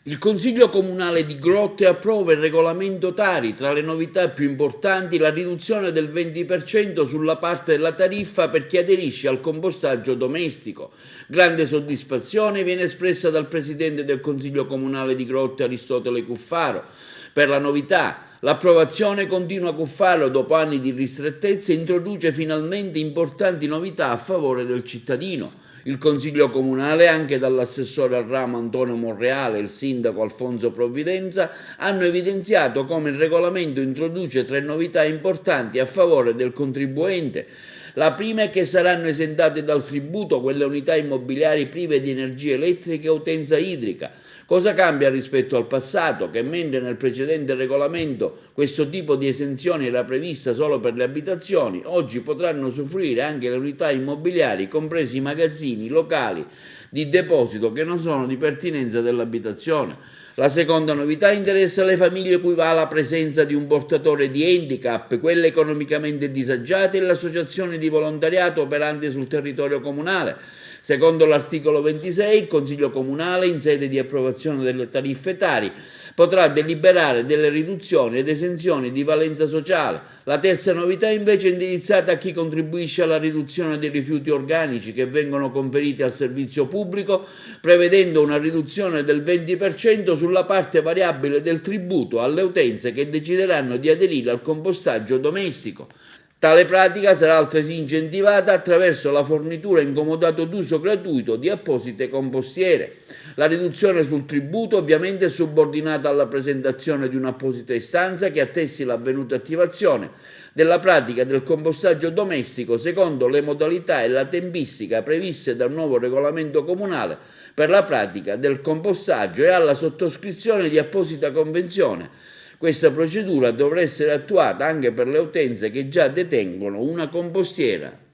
Il Consiglio Comunale di Grotte approva il regolamento Tari. Tra le novità più importanti la riduzione del 20% sulla parte della tariffa per chi aderisce al compostaggio domestico. Grande soddisfazione viene espressa dal Presidente del Consiglio Comunale di Grotte, Aristotele Cuffaro, per la novità. L'approvazione continua Cuffaro, dopo anni di ristrettezze, introduce finalmente importanti novità a favore del cittadino. Il Consiglio Comunale, anche dall'assessore al ramo Antonio Monreale e il sindaco Alfonso Provvidenza, hanno evidenziato come il regolamento introduce 3 novità importanti a favore del contribuente. La prima è che saranno esentate dal tributo quelle unità immobiliari prive di energia elettrica e utenza idrica. Cosa cambia rispetto al passato? Che mentre nel precedente regolamento questo tipo di esenzione era prevista solo per le abitazioni, oggi potranno usufruire anche le unità immobiliari, compresi i magazzini, locali di deposito che non sono di pertinenza dell'abitazione. La seconda novità interessa le famiglie cui va la presenza di un portatore di handicap, quelle economicamente disagiate e l'associazione di volontariato operante sul territorio comunale. Secondo l'articolo 26, il Consiglio Comunale, in sede di approvazione delle tariffe Tari, potrà deliberare delle riduzioni ed esenzioni di valenza sociale. La terza novità è invece indirizzata a chi contribuisce alla riduzione dei rifiuti organici che vengono conferiti al servizio pubblico, prevedendo una riduzione del 20% sulla parte variabile del tributo alle utenze che decideranno di aderire al compostaggio domestico. Tale pratica sarà altresì incentivata attraverso la fornitura in comodato d'uso gratuito di apposite compostiere. La riduzione sul tributo ovviamente è subordinata alla presentazione di un'apposita istanza che attesti l'avvenuta attivazione della pratica del compostaggio domestico secondo le modalità e la tempistica previste dal nuovo regolamento comunale per la pratica del compostaggio e alla sottoscrizione di apposita convenzione. Questa procedura dovrà essere attuata anche per le utenze che già detengono una compostiera.